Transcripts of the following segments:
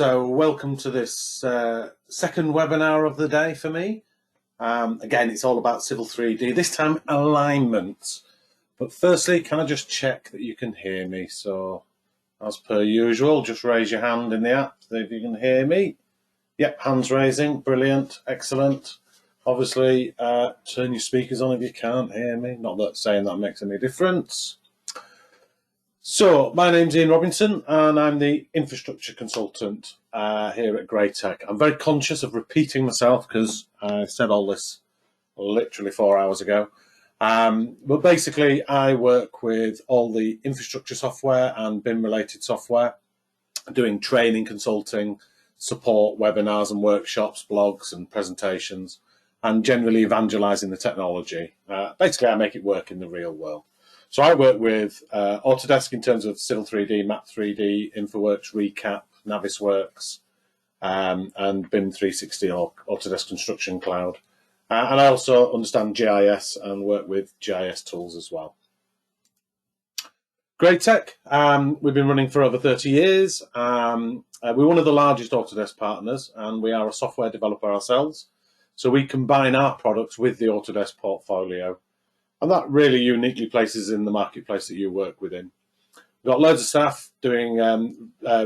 So welcome to this second webinar of the day for me. Again, it's all about Civil 3D, this time alignment. But firstly, can I just check that you can hear me? So as per usual, just raise your hand in the app if you can hear me. Yep, hands raising, brilliant, excellent. Obviously, turn your speakers on if you can't hear me. Not that saying that makes any difference. So, my name's Ian Robinson, and I'm the infrastructure consultant here at Greytech. I'm very conscious of repeating myself because I said all this literally 4 hours ago. But basically, I work with all the infrastructure software and BIM-related software, doing training, consulting, support, webinars and workshops, blogs and presentations, and generally evangelizing the technology. Basically, I make it work in the real world. So I work with Autodesk in terms of Civil 3D, Map 3D, InfoWorks, Recap, Navisworks, and BIM 360 or Autodesk Construction Cloud. And I also understand GIS and work with GIS tools as well. Greytech, we've been running for over 30 years. We're one of the largest Autodesk partners, and we are a software developer ourselves. So we combine our products with the Autodesk portfolio. And that really uniquely places in the marketplace that you work within. We've got loads of staff doing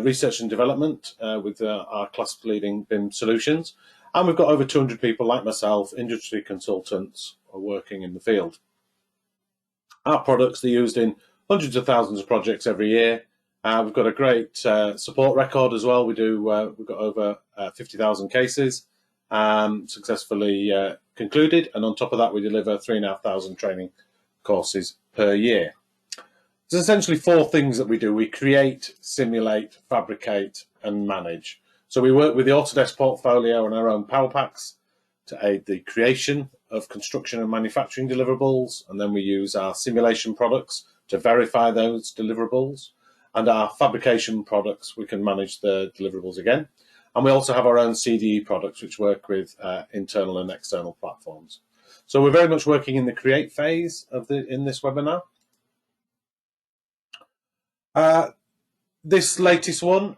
research and development with our class-leading BIM solutions. And we've got over 200 people like myself, industry consultants, working in the field. Our products are used in hundreds of thousands of projects every year. We've got a great support record as well. We've got over 50,000 cases successfully concluded, and on top of that we deliver 3,500 training courses per year. There's essentially four things that we do. We create, simulate, fabricate and manage. So we work with the Autodesk portfolio and our own power packs to aid the creation of construction and manufacturing deliverables, and then we use our simulation products to verify those deliverables, and our fabrication products we can manage the deliverables again. And we also have our own CDE products, which work with internal and external platforms. So we're very much working in the create phase of in this webinar. This latest one,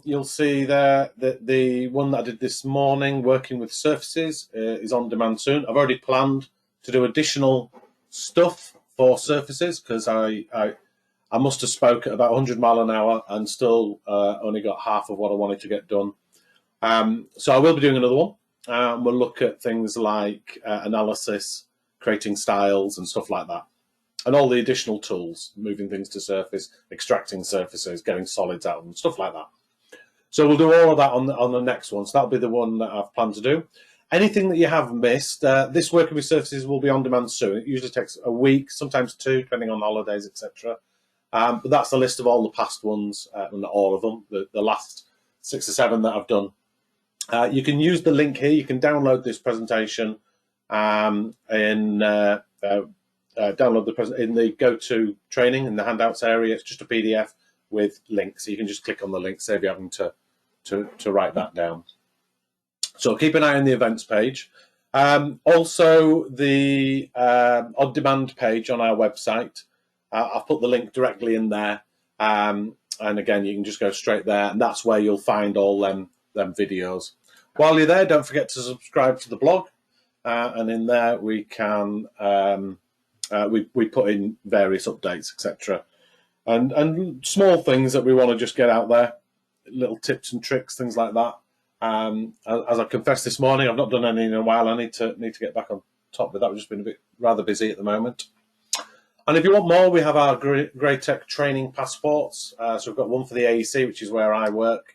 you'll see there that the one that I did this morning, working with surfaces, is on demand soon. I've already planned to do additional stuff for surfaces because I must have spoke at about 100 miles an hour and still only got half of what I wanted to get done. So I will be doing another one. We'll look at things like analysis, creating styles and stuff like that. And all the additional tools, moving things to surface, extracting surfaces, getting solids out and stuff like that. So we'll do all of that on the next one. So that'll be the one that I've planned to do. Anything that you have missed, this working with surfaces will be on demand soon. It usually takes a week, sometimes two, depending on holidays, etc. But that's the list of all the past ones, and all of them, the last 6 or 7 that I've done. You can use the link here. You can download this presentation download in the go-to training in the handouts area. It's just a PDF with links, so you can just click on the link, save you having to write that down. So keep an eye on the events page. Also, the on-demand page on our website. I've put the link directly in there, and again, you can just go straight there, and that's where you'll find all them videos. While you're there, don't forget to subscribe to the blog, and in there we can we put in various updates, etc., and small things that we want to just get out there, little tips and tricks, things like that. As I confessed this morning, I've not done any in a while. I need to get back on top of that. We've just been a bit rather busy at the moment. And if you want more, we have our Greytech training passports. So we've got one for the AEC, which is where I work.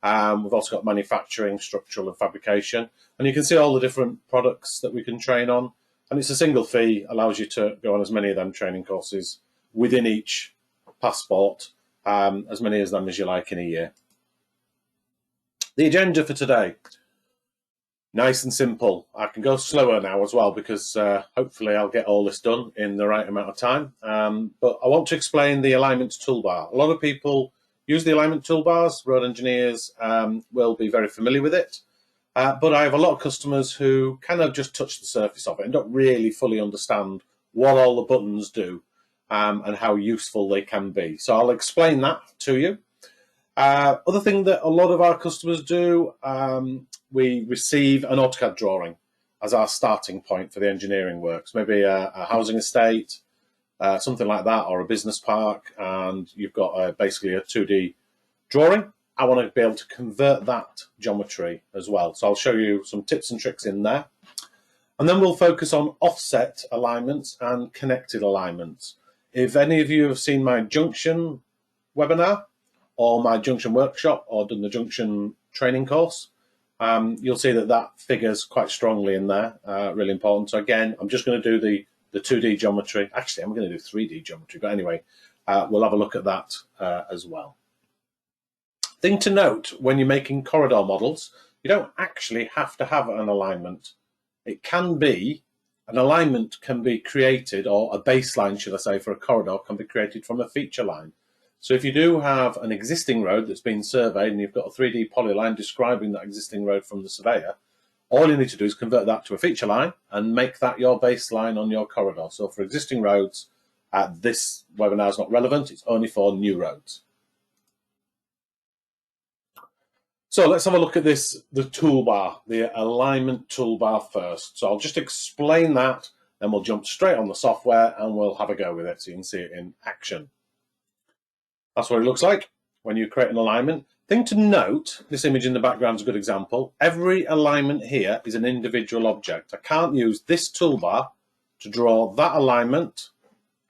We've also got manufacturing, structural and fabrication. And you can see all the different products that we can train on. And it's a single fee, allows you to go on as many of them training courses within each passport, as many of them as you like in a year. The agenda for today, nice and simple. I can go slower now as well because hopefully I'll get all this done in the right amount of time. But I want to explain the alignment toolbar. A lot of people use the alignment toolbars. Road engineers will be very familiar with it. But I have a lot of customers who kind of just touch the surface of it and don't really fully understand what all the buttons do and how useful they can be. So I'll explain that to you. Other thing that a lot of our customers do, we receive an AutoCAD drawing as our starting point for the engineering works. Maybe a housing estate, something like that, or a business park, and you've got basically a 2D drawing. I want to be able to convert that geometry as well. So I'll show you some tips and tricks in there. And then we'll focus on offset alignments and connected alignments. If any of you have seen my junction webinar or my junction workshop or done the junction training course, you'll see that that figures quite strongly in there, really important. So again, I'm just going to do the 2D geometry. Actually, I'm going to do 3D geometry, but anyway, we'll have a look at that as well. Thing to note, when you're making corridor models, you don't actually have to have an alignment. It can be, an alignment can be created, or a baseline, should I say, for a corridor can be created from a feature line. So if you do have an existing road that's been surveyed and you've got a 3D polyline describing that existing road from the surveyor, all you need to do is convert that to a feature line and make that your baseline on your corridor. So for existing roads, this webinar is not relevant. It's only for new roads. So let's have a look at this, the toolbar, the alignment toolbar first. So I'll just explain that, then we'll jump straight on the software and we'll have a go with it so you can see it in action. That's what it looks like when you create an alignment. Thing to note, this image in the background is a good example. Every alignment here is an individual object. I can't use this toolbar to draw that alignment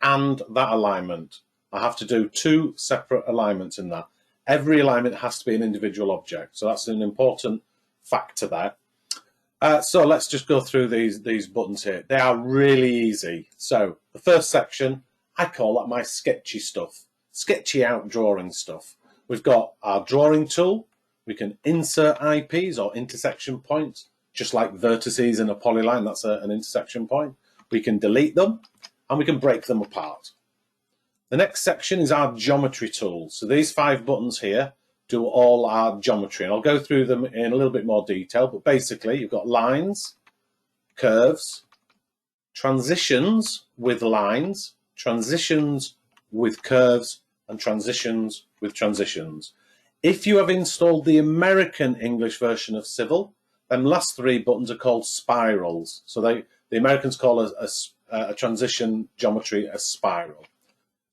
and that alignment. I have to do two separate alignments in that. Every alignment has to be an individual object. So that's an important factor there. So let's just go through these buttons here. They are really easy. So the first section, I call that my sketchy stuff. Sketchy out drawing stuff. We've got our drawing tool. We can insert IPs or intersection points, just like vertices in a polyline. That's an intersection point. We can delete them and we can break them apart. The next section is our geometry tools. So these 5 buttons here do all our geometry, and I'll go through them in a little bit more detail, but basically you've got lines, curves, transitions with lines, transitions with curves, and transitions with transitions. If you have installed the American English version of Civil, then last 3 buttons are called spirals. So the Americans call a transition geometry a spiral.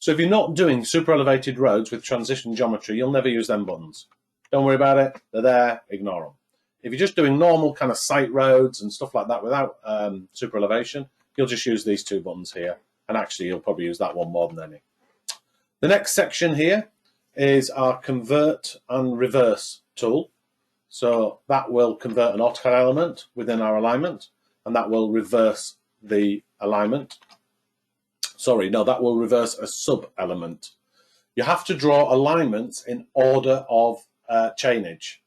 So if you're not doing super elevated roads with transition geometry, you'll never use them buttons. Don't worry about it. They're there. Ignore them. If you're just doing normal kind of site roads and stuff like that without super elevation, you'll just use these 2 buttons here. And actually, you'll probably use that one more than any. The next section here is our convert and reverse tool. So that will convert an AutoCAD element within our alignment, and that will reverse the alignment. Sorry, no, that will reverse a sub-element. You have to draw alignments in order of chainage.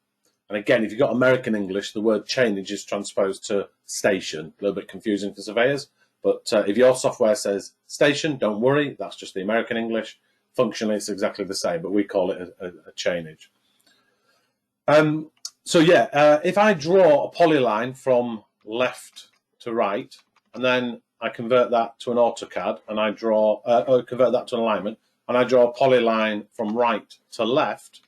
And again, if you've got American English, the word chainage is transposed to station. A little bit confusing for surveyors. But if your software says station, don't worry. That's just the American English. Functionally, it's exactly the same, but we call it a chainage. So yeah, if I draw a polyline from left to right, and then I convert that to an AutoCAD, and I draw, convert that to an alignment, and I draw a polyline from right to left,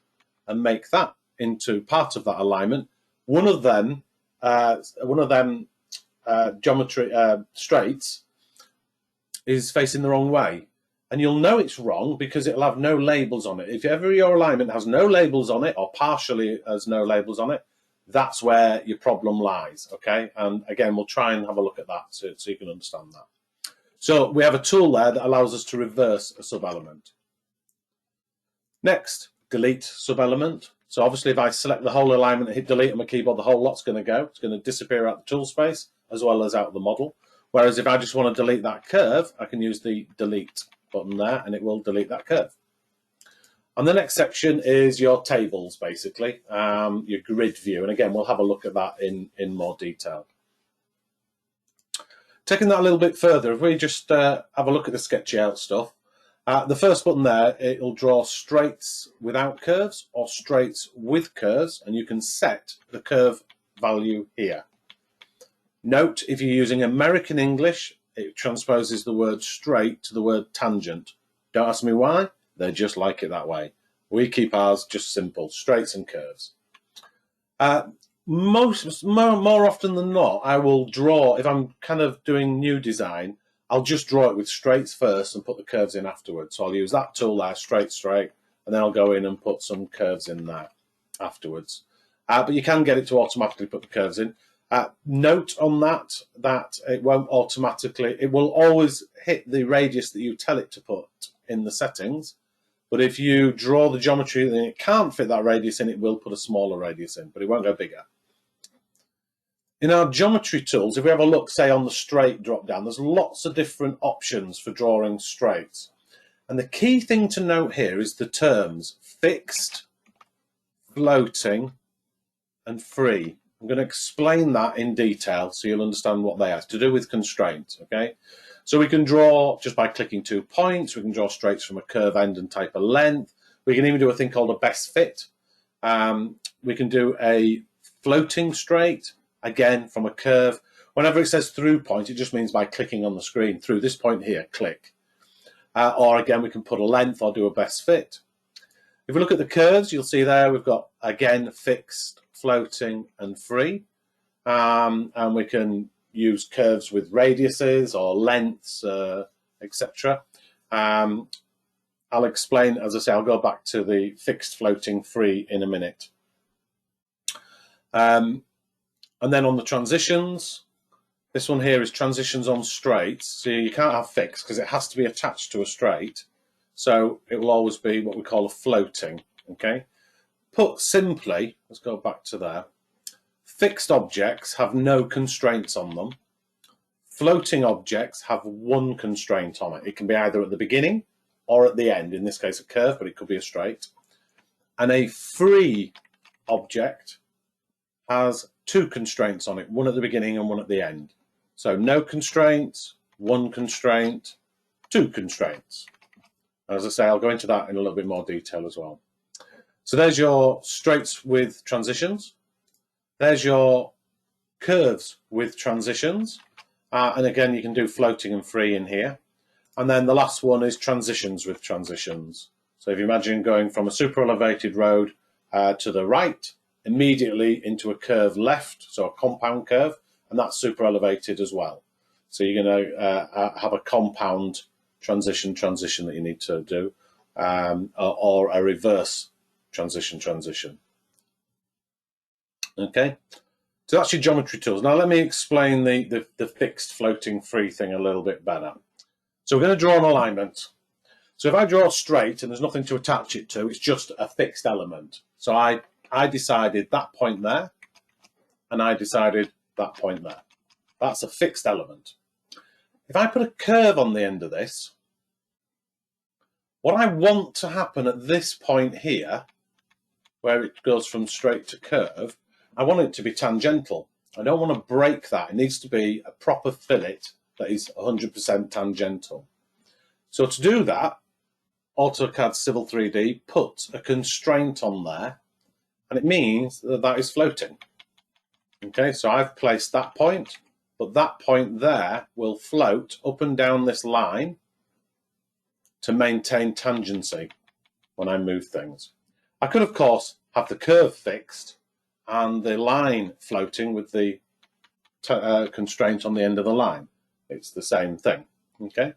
and make that into part of that alignment. One of them geometry straights is facing the wrong way, and you'll know it's wrong because it'll have no labels on it. If ever your alignment has no labels on it, or partially has no labels on it, that's where your problem lies, okay? And again, we'll try and have a look at that so you can understand that. So we have a tool there that allows us to reverse a sub-element. Next, delete sub-element. So obviously if I select the whole alignment and hit delete on my keyboard, the whole lot's going to go. It's going to disappear out the tool space as well as out of the model. Whereas if I just want to delete that curve, I can use the delete button there and it will delete that curve. And the next section is your tables, basically, your grid view. And again, we'll have a look at that in more detail. Taking that a little bit further, if we just have a look at the sketchy out stuff, the first button there, it'll draw straights without curves or straights with curves, and you can set the curve value here. Note, if you're using American English, it transposes the word straight to the word tangent. Don't ask me why. They just like it that way. We keep ours just simple, straights and curves. More often than not, I will draw, if I'm kind of doing new design, I'll just draw it with straights first and put the curves in afterwards. So I'll use that tool there, straight, and then I'll go in and put some curves in there afterwards. But you can get it to automatically put the curves in. Note on that it won't automatically, it will always hit the radius that you tell it to put in the settings. But if you draw the geometry and it can't fit that radius in, it will put a smaller radius in, but it won't go bigger. In our geometry tools, if we have a look, say, on the straight drop down, there's lots of different options for drawing straights. And the key thing to note here is the terms fixed, floating, and free. I'm going to explain that in detail so you'll understand what they are. It's to do with constraints, okay? So we can draw just by clicking 2 points. We can draw straights from a curve end and type a length. We can even do a thing called a best fit. We can do a floating straight, again, from a curve. Whenever it says through point, it just means by clicking on the screen. Through this point here, click. Or again, we can put a length or do a best fit. If we look at the curves, you'll see there we've got, again, fixed, floating, and free. And we can use curves with radiuses or lengths, etc. I'll explain, as I say, I'll go back to the fixed, floating, free in a minute. And then on the transitions, this one here is transitions on straights. So you can't have fixed because it has to be attached to a straight. So it will always be what we call a floating, okay? Put simply, let's go back to there. Fixed objects have no constraints on them. Floating objects have one constraint on it. It can be either at the beginning or at the end, in this case a curve, but it could be a straight. And a free object has 2 constraints on it, one at the beginning and one at the end. So no constraints, 1 constraint, 2 constraints. As I say, I'll go into that in a little bit more detail as well. So there's your straights with transitions. There's your curves with transitions. And again, you can do floating and free in here. And then the last one is transitions with transitions. So if you imagine going from a super elevated road to the right, immediately into a curve left, so a compound curve, and that's super elevated as well. So you're going to have a compound transition that you need to do, or a reverse transition. Okay, so that's your geometry tools. Now let me explain the fixed, floating, free thing a little bit better. So we're going to draw an alignment. So if I draw straight and there's nothing to attach it to, it's just a fixed element. So I decided that point there, and I decided that point there. That's a fixed element. If I put a curve on the end of this, what I want to happen at this point here, where it goes from straight to curve, I want it to be tangential. I don't want to break that. It needs to be a proper fillet that is 100% tangential. So to do that, AutoCAD Civil 3D puts a constraint on there, and it means that that is floating. Okay, so I've placed that point, but that point there will float up and down this line to maintain tangency when I move things. I could, of course, have the curve fixed and the line floating with the constraint on the end of the line. It's the same thing, okay?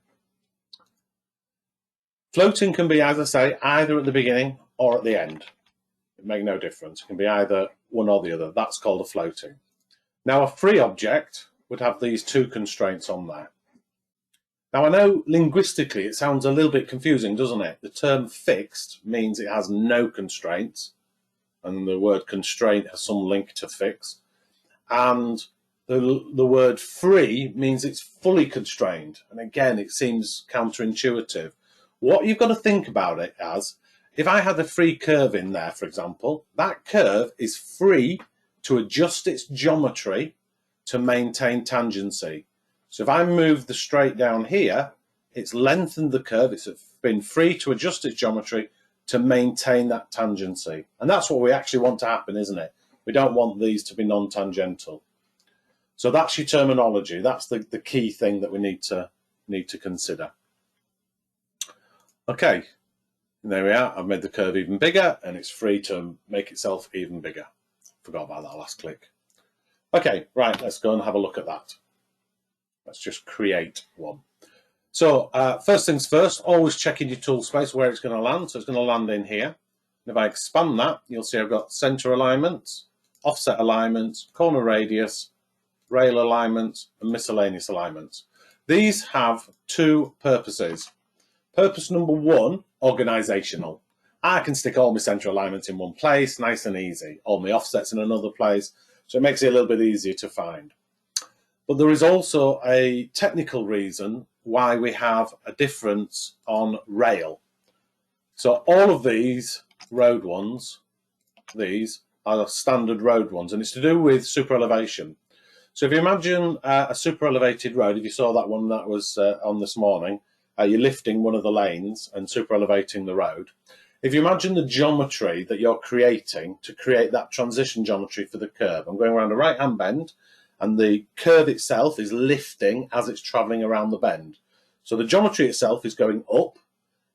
Floating can be, as I say, either at the beginning or at the end. It makes no difference. It can be either one or the other. That's called a floating. Now, a free object would have these 2 constraints on there. Now, I know linguistically it sounds a little bit confusing, doesn't it? The term fixed means it has no constraints, and the word constraint has some link to fix. And the word free means it's fully constrained. And again, it seems counterintuitive. What you've got to think about it as, if I had a free curve in there, for example, that curve is free to adjust its geometry to maintain tangency. So if I move the straight down here, it's lengthened the curve, it's been free to adjust its geometry to maintain that tangency. And that's what we actually want to happen, isn't it? We don't want these to be non-tangential. So that's your terminology. That's the key thing that we need to consider. Okay, And there we are. I've made the curve even bigger, and it's free to make itself even bigger. Forgot about that last click. Okay, right, let's go and have a look at that. Let's just create one. So first things first, always check in your tool space where it's going to land. So it's going to land in here. And if I expand that, you'll see I've got center alignments, offset alignments, corner radius, rail alignments, and miscellaneous alignments. These have two purposes. Purpose number one, organizational. I can stick all my center alignments in one place, nice and easy. All my offsets in another place, so it makes it a little bit easier to find. But there is also a technical reason why we have a difference on rail. So all of these road ones, these are standard road ones, and it's to do with super elevation. So if you imagine a super elevated road, if you saw that one that was on this morning, you're lifting one of the lanes and super elevating the road. If you imagine the geometry that you're creating to create that transition geometry for the curve, I'm going around a right-hand bend, and the curve itself is lifting as it's traveling around the bend. So the geometry itself is going up,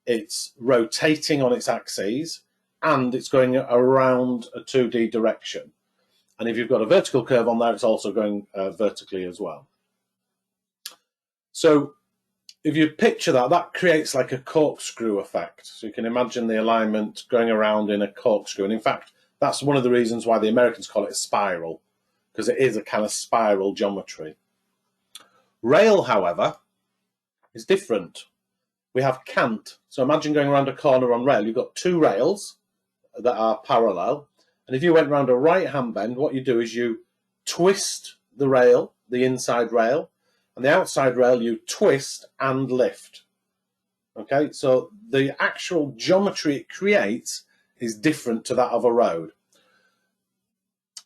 it's rotating on its axes, and it's going around a 2D direction. And if you've got a vertical curve on there, it's also going vertically as well. So if you picture that, that creates like a corkscrew effect. So you can imagine the alignment going around in a corkscrew. And in fact, that's one of the reasons why the Americans call it a spiral, because it is a kind of spiral geometry. Rail, however, is different. We have cant. So imagine going around a corner on rail. You've got two rails that are parallel. And if you went around a right-hand bend, what you do is you twist the rail, the inside rail, and the outside rail you twist and lift. Okay, so the actual geometry it creates is different to that of a road.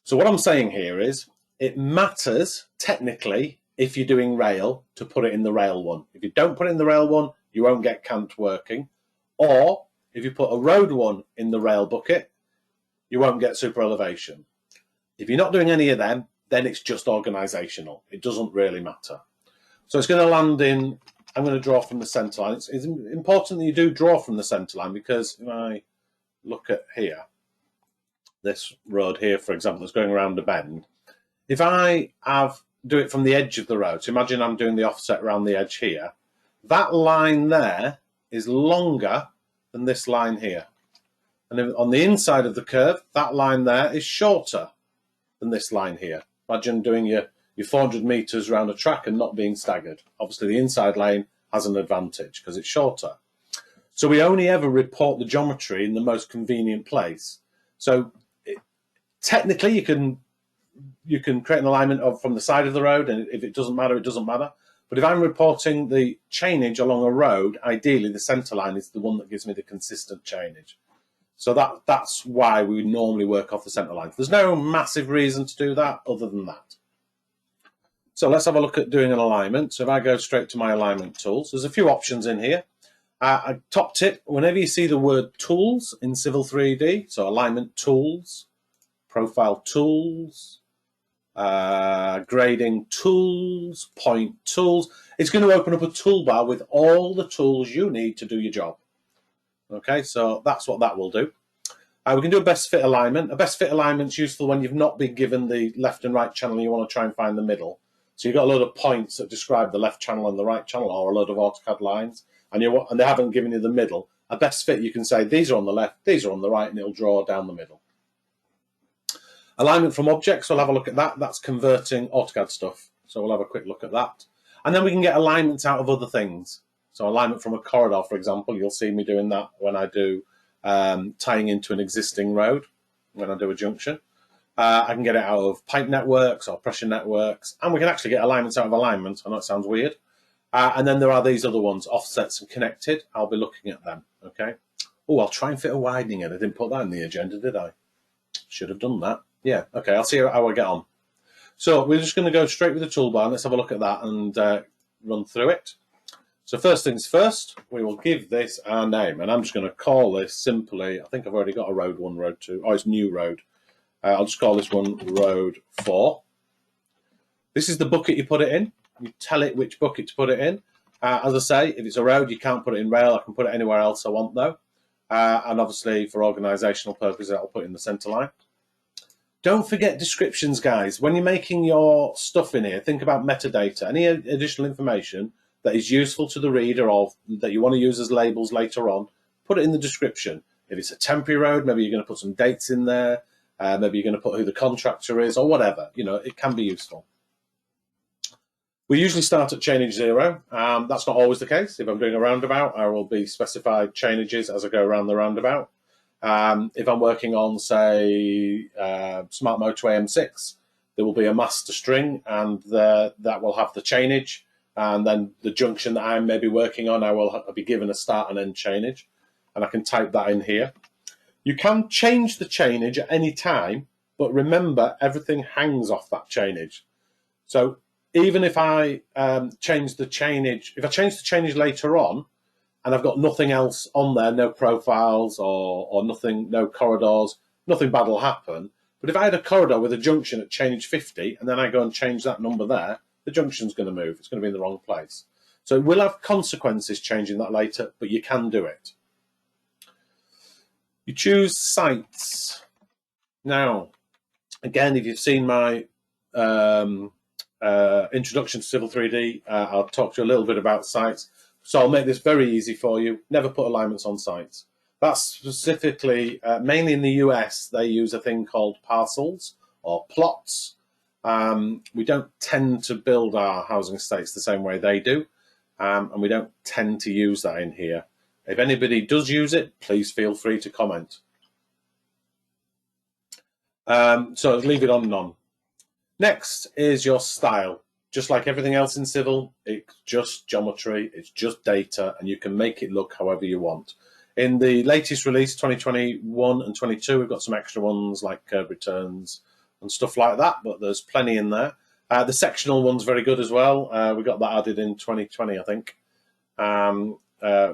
So what I'm saying here is it matters technically if you're doing rail to put it in the rail one. If you don't put it in the rail one, you won't get cant working. Or if you put a road one in the rail bucket, you won't get super elevation. If you're not doing any of them, then it's just organizational. It doesn't really matter. So it's going to land in, I'm going to draw from the center line. It's important that you do draw from the center line, because if I look at here, this road here, for example, that's going around a bend, if I do it from the edge of the road, so imagine I'm doing the offset around the edge here, that line there is longer than this line here. And on the inside of the curve, that line there is shorter than this line here. Imagine doing your 400 meters around a track and not being staggered. Obviously, the inside lane has an advantage because it's shorter. So we only ever report the geometry in the most convenient place. So technically, you can create an alignment from the side of the road, and if it doesn't matter, it doesn't matter. But if I'm reporting the chainage along a road, ideally the center line is the one that gives me the consistent chainage. So that's why we normally work off the center line. There's no massive reason to do that other than that. So let's have a look at doing an alignment. So if I go straight to my alignment tools, there's a few options in here. Top tip, whenever you see the word tools in Civil 3D, so alignment tools, profile tools, grading tools, point tools, it's going to open up a toolbar with all the tools you need to do your job. Okay, so that's what that will do. We can do a best fit alignment. A best fit alignment is useful when you've not been given the left and right channel and you want to try and find the middle. So you've got a load of points that describe the left channel and the right channel, or a load of AutoCAD lines, and they haven't given you the middle. A best fit, you can say these are on the left, these are on the right, and it'll draw down the middle. Alignment from objects, we'll have a look at that. That's converting AutoCAD stuff. So we'll have a quick look at that. And then we can get alignments out of other things. So alignment from a corridor, for example, you'll see me doing that when I do tying into an existing road, when I do a junction. I can get it out of pipe networks or pressure networks, and we can actually get alignments out of alignment. I know it sounds weird. And then there are these other ones, offsets and connected. I'll be looking at them, okay? Oh, I'll try and fit a widening in. I didn't put that in the agenda, did I? Should have done that. Yeah, okay, I'll see how I get on. So we're just going to go straight with the toolbar, and let's have a look at that and run through it. So first things first, we will give this our name, and I'm just going to call this simply, I think I've already got a road 1, road 2. Oh, it's new road. I'll just call this one road 4. This is the bucket you put it in. You tell it which bucket to put it in. As I say, if it's a road, you can't put it in rail. I can put it anywhere else I want, though. And obviously for organisational purposes, I'll put in the centre line. Don't forget descriptions, guys. When you're making your stuff in here, think about metadata. Any additional information that is useful to the reader or that you want to use as labels later on, put it in the description. If it's a temporary road, maybe you're going to put some dates in there. Maybe you're going to put who the contractor is or whatever. You know, it can be useful. We usually start at chainage 0. That's not always the case. If I'm doing a roundabout, I will be specified chainages as I go around the roundabout. If I'm working on, say, Smart Motorway M6, there will be a master string, and that will have the chainage. And then the junction that I'm maybe working on, I'll be given a start and end chainage. And I can type that in here. You can change the chainage at any time, but remember, everything hangs off that chainage. So even if I change the chainage, if I change the chainage later on, and I've got nothing else on there, no profiles or nothing, no corridors, nothing bad will happen. But if I had a corridor with a junction at chainage 50, and then I go and change that number there, the junction's going to move. It's going to be in the wrong place. So it will have consequences changing that later, but you can do it. You choose sites. Now, again, if you've seen my introduction to Civil 3D, I'll talk to you a little bit about sites. So I'll make this very easy for you. Never put alignments on sites. That's specifically, mainly in the US, they use a thing called parcels or plots. We don't tend to build our housing estates the same way they do, and we don't tend to use that in here. If anybody does use it, please feel free to comment. So leave it on none. Next is your style. Just like everything else in civil, it's just geometry, it's just data, and you can make it look however you want. In the latest release, 2021 and 22, we've got some extra ones like curb returns and stuff like that, but there's plenty in there. The sectional one's very good as well. We got that added in 2020, I think,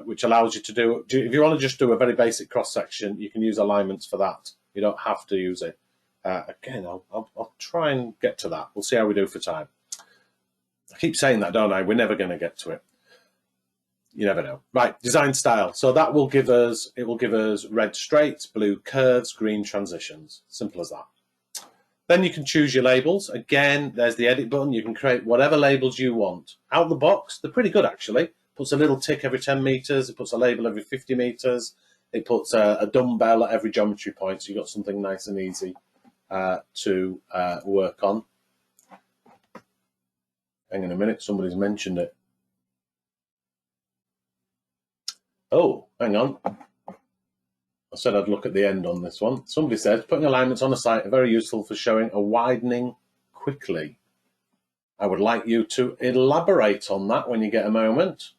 which allows you to do, if you want to just do a very basic cross-section, you can use alignments for that. You don't have to use it. Again, I'll try and get to that. We'll see how we do for time. I keep saying that, don't I? We're never going to get to it. You never know. Right, design style. So that will give us, it will give us red straights, blue curves, green transitions. Simple as that. Then you can choose your labels. Again, there's the edit button. You can create whatever labels you want. Out the box, they're pretty good actually. Puts a little tick every 10 meters. It puts a label every 50 meters. It puts a dumbbell at every geometry point. So you've got something nice and easy to work on. Hang on a minute, somebody's mentioned it. Oh, hang on. I said I'd look at the end on this one. Somebody says, putting alignments on a site are very useful for showing a widening quickly. I would like you to elaborate on that when you get a moment.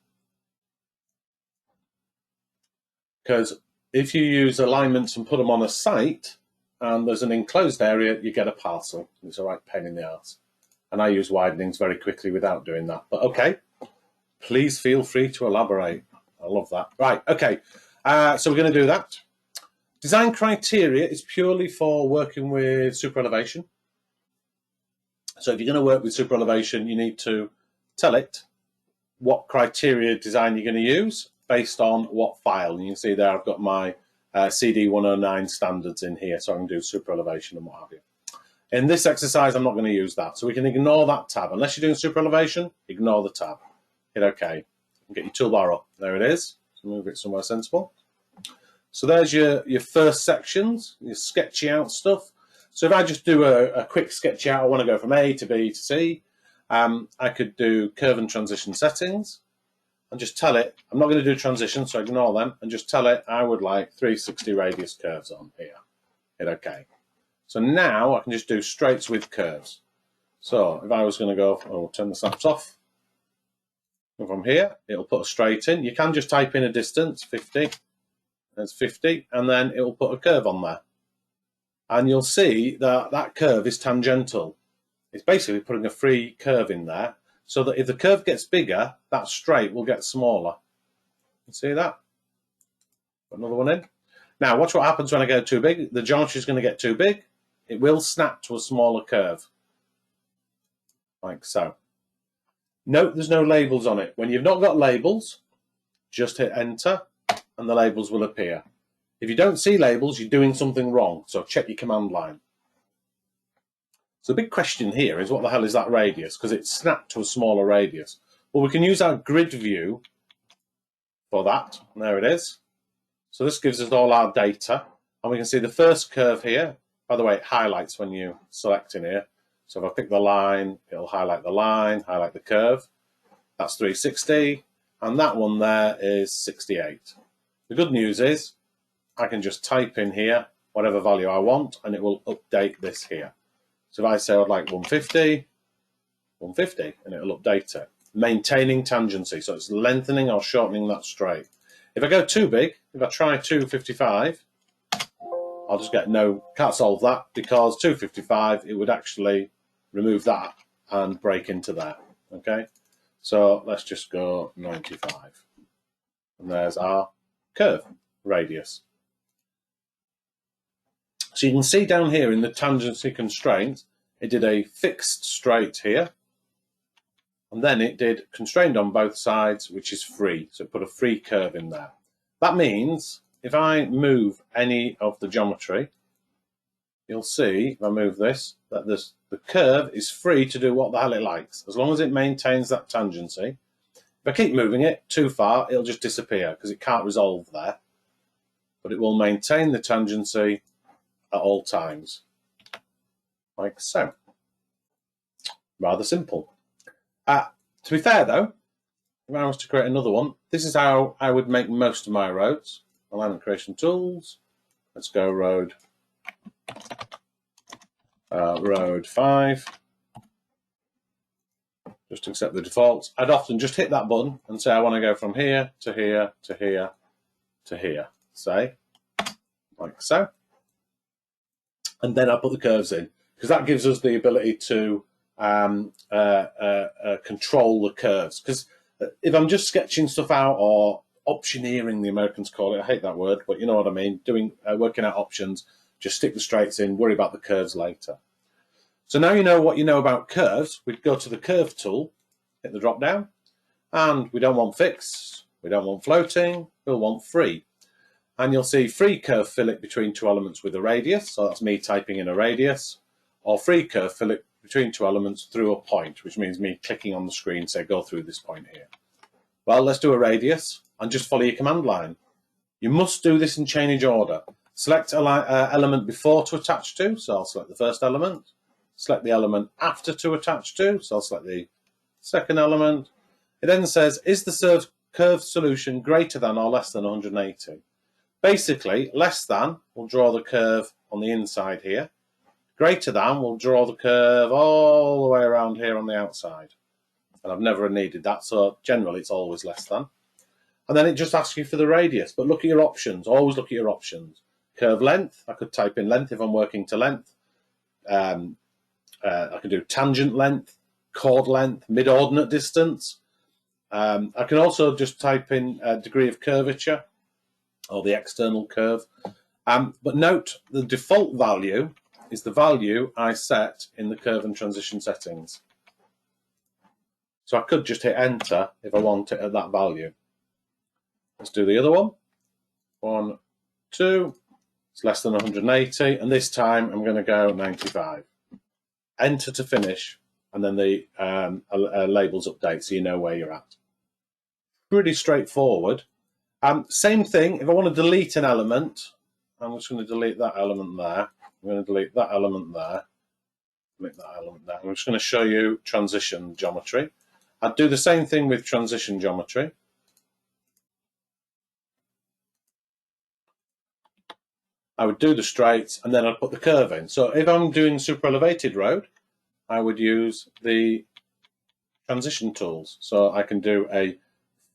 Because if you use alignments and put them on a site, and there's an enclosed area, you get a parcel. It's a right pain in the arse. And I use widenings very quickly without doing that. But okay, please feel free to elaborate. I love that. Right, okay. So we're going to do that. Design criteria is purely for working with super elevation. So if you're going to work with super elevation, you need to tell it what criteria design you're going to use based on what file. And you can see there I've got my CD 109 standards in here, so I can do super elevation and what have you. In this exercise, I'm not going to use that. So we can ignore that tab. Unless you're doing super elevation, ignore the tab. Hit OK. And get your toolbar up. There it is. Move it somewhere sensible. So there's your first sections, your sketchy out stuff. So if I just do a quick sketch out, I want to go from A to B to C, I could do curve and transition settings and just tell it, I'm not going to do transition, so ignore them, and just tell it I would like 360 radius curves on here. Hit OK. So now I can just do straights with curves. So if I was going to go, I'll turn the snaps off. And from here, it'll put a straight in. You can just type in a distance, 50. There's 50, and then it will put a curve on there. And you'll see that that curve is tangential. It's basically putting a free curve in there so that if the curve gets bigger, that straight will get smaller. You see that? Put another one in. Now, watch what happens when I go too big. The geometry is going to get too big. It will snap to a smaller curve, like so. Note there's no labels on it. When you've not got labels, just hit enter and the labels will appear. If you don't see labels, you're doing something wrong, so check your command line. So the big question here is, what the hell is that radius? Because it's snapped to a smaller radius. Well, we can use our grid view for that. There it is. So this gives us all our data, and we can see the first curve here. By the way, it highlights when you select in here. So if I pick the line, it'll highlight the line, highlight the curve. That's 360, and that one there is 68. The good news is I can just type in here whatever value I want, and it will update this here. So if I say I'd like 150, 150, and it'll update it. Maintaining tangency, so it's lengthening or shortening that straight. If I go too big, if I try 255, I'll just get no, can't solve that, because 255, it would actually remove that and break into there, okay? So let's just go 95. And there's our curve radius. So you can see down here in the tangency constraint, it did a fixed straight here, and then it did constrained on both sides, which is free. So it put a free curve in there. That means if I move any of the geometry, you'll see, if I move this, that the curve is free to do what the hell it likes, as long as it maintains that tangency. If I keep moving it too far, it'll just disappear because it can't resolve there. But it will maintain the tangency at all times, like so. Rather simple. To be fair though, if I was to create another one, this is how I would make most of my roads. Alignment creation tools. Let's go road 5. Just accept the defaults. I'd often just hit that button and say I want to go from here to here to here to here. Say, like so. And then I put the curves in, because that gives us the ability to control the curves. Because if I'm just sketching stuff out, or optioneering, the Americans call it, I hate that word, but you know what I mean, doing working out options, just stick the straights in, worry about the curves later. So now you know what you know about curves. We'd go to the curve tool, hit the drop down, and we don't want fixed, we don't want floating, we'll want free. And you'll see free curve fillet between two elements with a radius, so that's me typing in a radius, or free curve fillet between two elements through a point, which means me clicking on the screen, say go through this point here. Well, let's do a radius and just follow your command line. You must do this in chainage order. Select an element before to attach to, so I'll select the first element. Select the element after to attach to, so I'll select the second element. It then says, is the curved solution greater than or less than 180? Basically, less than will draw the curve on the inside here. Greater than will draw the curve all the way around here on the outside. And I've never needed that, so generally it's always less than. And then it just asks you for the radius, but look at your options. Always look at your options. Curve length, I could type in length if I'm working to length. I can do tangent length, chord length, mid-ordinate distance. I can also just type in degree of curvature, or the external curve. But note, the default value is the value I set in the curve and transition settings. So I could just hit enter if I want it at that value. Let's do the other one. 1, 2, it's less than 180, and this time I'm going to go 95. Enter to finish, and then the labels update so you know where you're at. Pretty straightforward. Same thing, if I want to delete an element, I'm just going to delete that element there. I'm going to delete that element there. Delete that element there. I'm just going to show you transition geometry. I'd do the same thing with transition geometry. I would do the straights and then I'd put the curve in. So if I'm doing super elevated road, I would use the transition tools. So I can do a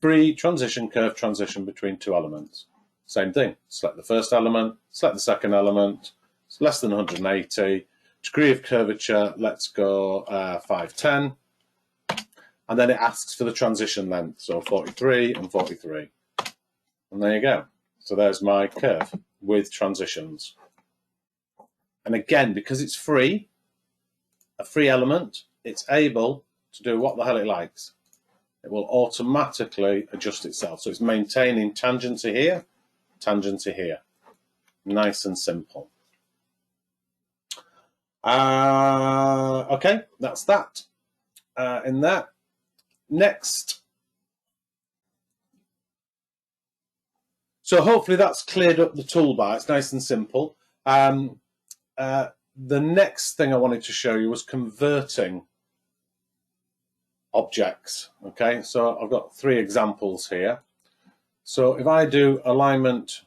free transition, curve transition between two elements. Same thing, select the first element, select the second element, it's less than 180. Degree of curvature, let's go 510. And then it asks for the transition length, so 43 and 43. And there you go. So there's my curve with transitions. And again, because it's free, a free element, it's able to do what the hell it likes. It will automatically adjust itself. So it's maintaining tangency here, tangency here. Nice and simple. Okay, that's that in there. Next. So hopefully that's cleared up the toolbar. It's nice and simple. The next thing I wanted to show you was converting objects. Okay, so I've got 3 examples here. So if I do alignment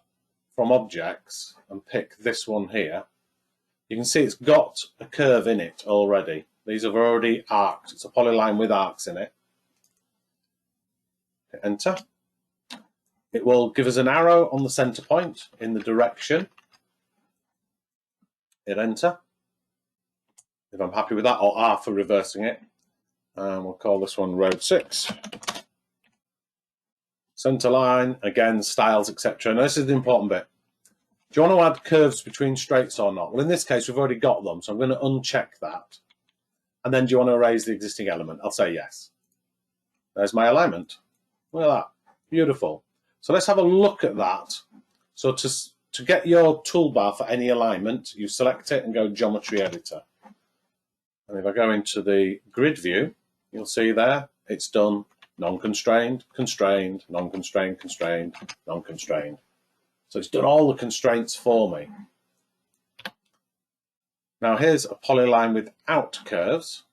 from objects and pick this one here, you can see it's got a curve in it already. These have already arced. It's a polyline with arcs in it. Hit enter. It will give us an arrow on the center point in the direction. Hit enter. If I'm happy with that, or R for reversing it. And we'll call this one road 6. Center line, again, styles, etc. Now this is the important bit. Do you want to add curves between straights or not? Well, in this case, we've already got them, so I'm going to uncheck that. And then do you want to erase the existing element? I'll say yes. There's my alignment. Look at that. Beautiful. So let's have a look at that. So to get your toolbar for any alignment, you select it and go Geometry Editor. And if I go into the grid view, you'll see there it's done non-constrained, constrained, non-constrained, constrained, non-constrained. So it's done all the constraints for me. Now here's a polyline without curves.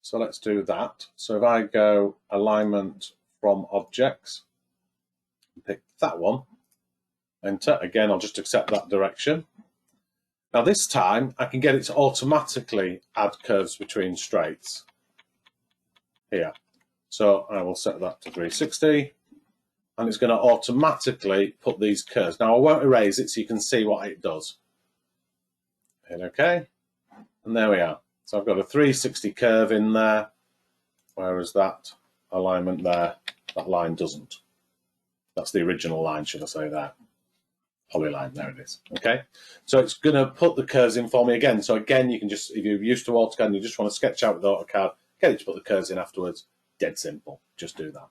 So let's do that. So if I go alignment from objects, pick that one, enter, again I'll just accept that direction. Now this time I can get it to automatically add curves between straights here. So I will set that to 360 and it's going to automatically put these curves. Now I won't erase it so you can see what it does. Hit OK, and there we are. So I've got a 360 curve in there, whereas that alignment there, that line doesn't. That's the original line, should I say there. Polyline, there it is. Okay, so it's going to put the curves in for me again. So again, you can just, if you're used to AutoCAD and you just want to sketch out with AutoCAD, get it to put the curves in afterwards. Dead simple. Just do that.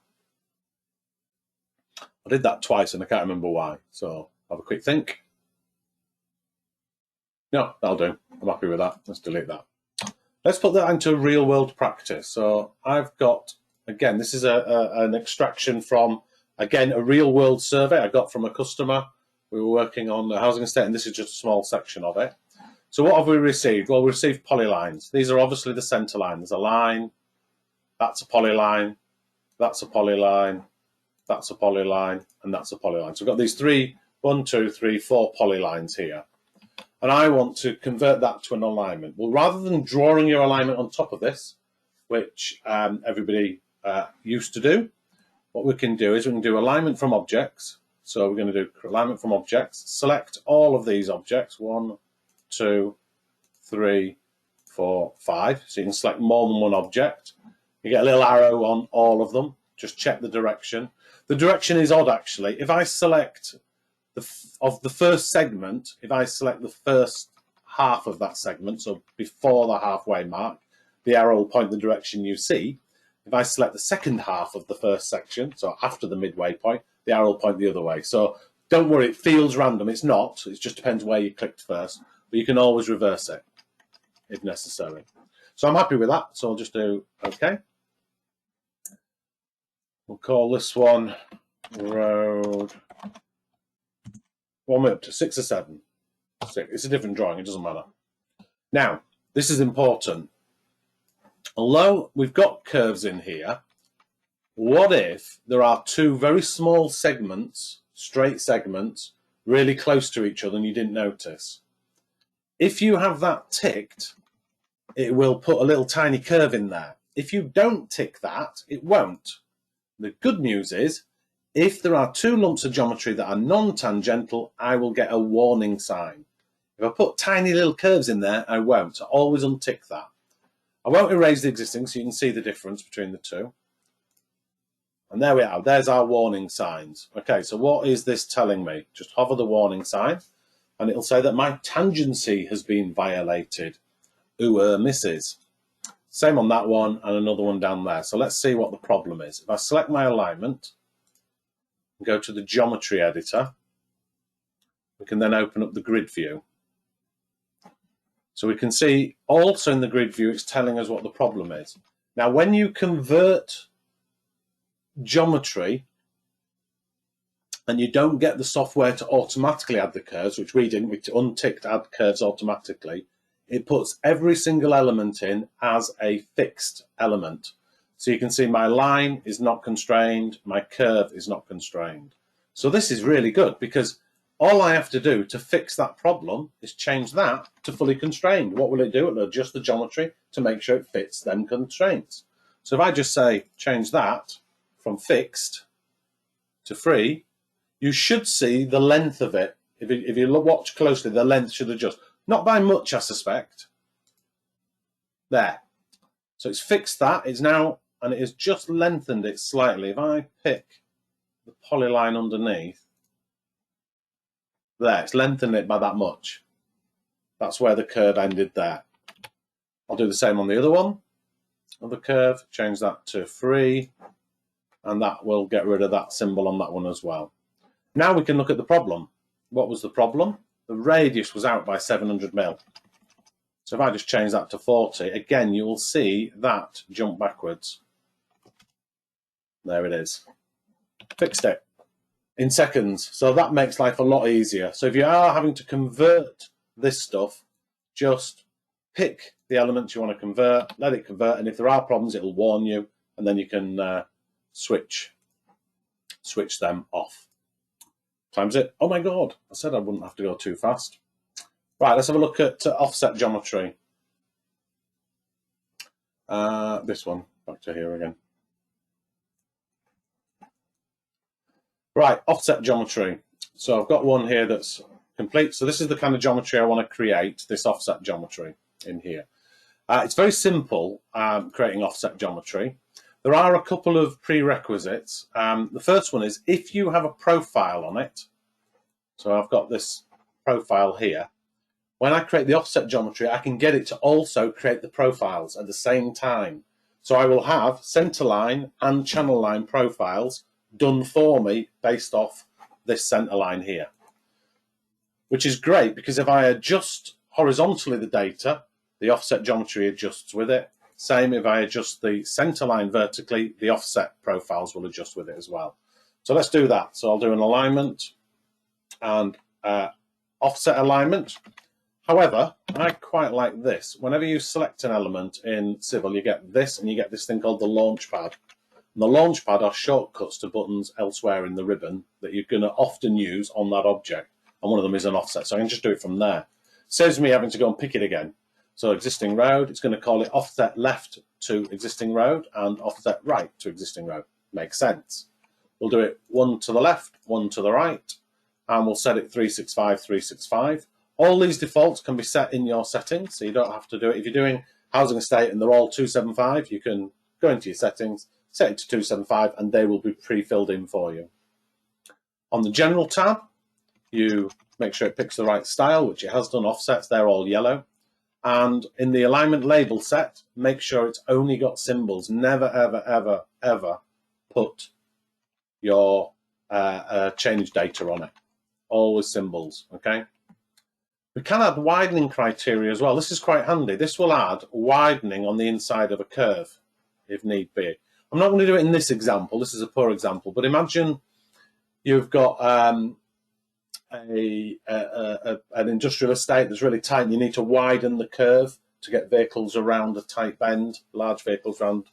I did that twice and I can't remember why. So have a quick think. No, that'll do. I'm happy with that. Let's delete that. Let's put that into real world practice. So I've got, again, this is an extraction from, again, a real world survey I got from a customer. We were working on the housing estate and this is just a small section of it. So what have we received? Well, we received polylines. These are obviously the center line. There's a line, that's a polyline, that's a polyline, that's a polyline, and that's a polyline. So we've got these 4 polylines here. And I want to convert that to an alignment. Well, rather than drawing your alignment on top of this, which everybody used to do, what we can do is we can do alignment from objects. So we're going to do alignment from objects, select all of these objects, 1, 2, 3, 4, 5. So you can select more than one object. You get a little arrow on all of them. Just check the direction. The direction is odd, actually. If I select of the first segment, if I select the first half of that segment, so before the halfway mark, the arrow will point the direction you see. If I select the second half of the first section, so after the midway point, the arrow will point the other way. So don't worry, it feels random. It's not. It just depends where you clicked first. But you can always reverse it if necessary. So I'm happy with that. So I'll just do OK. We'll call this one road. What am I up to? 6 or 7? 6. It's a different drawing. It doesn't matter. Now, this is important. Although we've got curves in here, what if there are 2 very small segments, straight segments, really close to each other and you didn't notice? If you have that ticked, it will put a little tiny curve in there. If you don't tick that, it won't. The good news is, if there are 2 lumps of geometry that are non-tangential, I will get a warning sign. If I put tiny little curves in there, I won't. So always untick that. I won't erase the existing so you can see the difference between the 2. And there we are. There's our warning signs. Okay, so what is this telling me? Just hover the warning sign and it'll say that my tangency has been violated. Ooh, misses. Same on that one and another one down there. So let's see what the problem is. If I select my alignment, and go to the geometry editor, we can then open up the grid view. So we can see also in the grid view, it's telling us what the problem is. Now, when you convert geometry and you don't get the software to automatically add the curves, which we didn't, we unticked add curves automatically, it puts every single element in as a fixed element. So you can see my line is not constrained, my curve is not constrained. So this is really good because all I have to do to fix that problem is change that to fully constrained. What will it do? It'll adjust the geometry to make sure it fits them constraints. So if I just say change that from fixed to free, you should see the length of it. If you watch closely, the length should adjust. Not by much, I suspect. There. So it's fixed that. It's now, and it has just lengthened it slightly. If I pick the polyline underneath, there, it's lengthened it by that much. That's where the curve ended there. I'll do the same on the other one of the curve, change that to free, and that will get rid of that symbol on that one as well. Now we can look at the problem. What was the problem? The radius was out by 700 mil. So if I just change that to 40, again, you will see that jump backwards. There it is. Fixed it in seconds. So that makes life a lot easier. So if you are having to convert this stuff, just pick the elements you want to convert, let it convert, and if there are problems, it'll warn you, and then you can switch them off. Times it. Oh my God, I said I wouldn't have to go too fast. Right, let's have a look at offset geometry. This one, back to here again. Right, offset geometry. So I've got one here that's complete. So this is the kind of geometry I want to create, this offset geometry in here. It's very simple creating offset geometry. There are a couple of prerequisites. The first one is if you have a profile on it, so I've got this profile here, when I create the offset geometry, I can get it to also create the profiles at the same time. So I will have centerline and channel line profiles done for me based off this center line here, which is great because if I adjust horizontally the data, the offset geometry adjusts with it. Same if I adjust the center line vertically, the offset profiles will adjust with it as well. So let's do that. So I'll do an alignment and offset alignment. However, I quite like this. Whenever you select an element in Civil, you get this and you get this thing called the launch pad. And the launch pad are shortcuts to buttons elsewhere in the ribbon that you're going to often use on that object. And one of them is an offset. So I can just do it from there. Saves me having to go and pick it again. So existing road, it's going to call it offset left to existing road and offset right to existing road. Makes sense. We'll do it one to the left, one to the right, and we'll set it 365, 365. All these defaults can be set in your settings, so you don't have to do it. If you're doing housing estate and they're all 275, you can go into your settings, set it to 275, and they will be pre-filled in for you. On the General tab, you make sure it picks the right style, which it has done. Offsets, they're all yellow. And in the alignment label set, make sure it's only got symbols. Never, ever, ever, ever put your change data on it. Always symbols, okay? We can add widening criteria as well. This is quite handy. This will add widening on the inside of a curve, if need be. I'm not going to do it in this example. This is a poor example. But imagine you've got an industrial estate that's really tight and you need to widen the curve to get vehicles around a tight bend, large vehicles around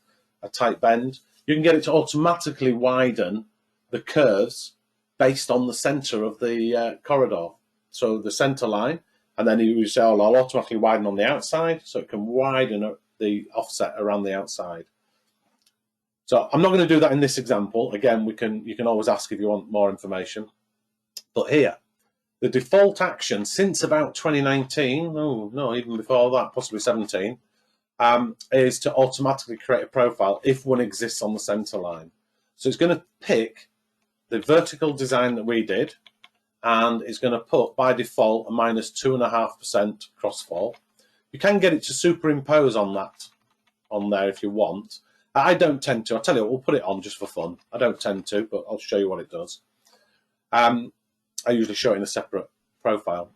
a tight bend. You can get it to automatically widen the curves based on the center of the corridor. So the center line, and then you say, oh, I'll automatically widen on the outside, so it can widen the offset around the outside. So I'm not going to do that in this example. Again, you can always ask if you want more information. But here, the default action since about 2019, oh no, even before that, possibly 17, is to automatically create a profile if one exists on the center line. So it's going to pick the vertical design that we did, and it's going to put, by default, a -2.5% crossfall. You can get it to superimpose on there if you want. I don't tend to. I'll tell you what, we'll put it on just for fun. I don't tend to, but I'll show you what it does. I usually show it in a separate profile.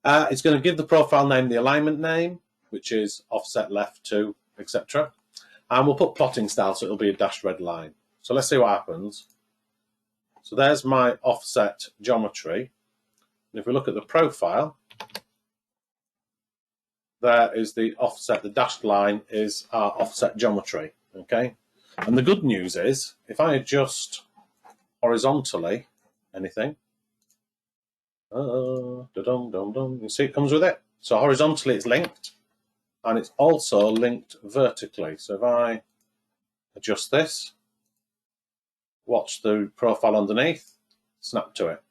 It's going to give the profile name the alignment name, which is offset left to, etc. And we'll put plotting style, so it'll be a dashed red line. So let's see what happens. So there's my offset geometry. And if we look at the profile, there is the offset, the dashed line is our offset geometry, okay? And the good news is, if I adjust horizontally anything, you see it comes with it. So horizontally it's linked, and it's also linked vertically. So if I adjust this, watch the profile underneath, snap to it.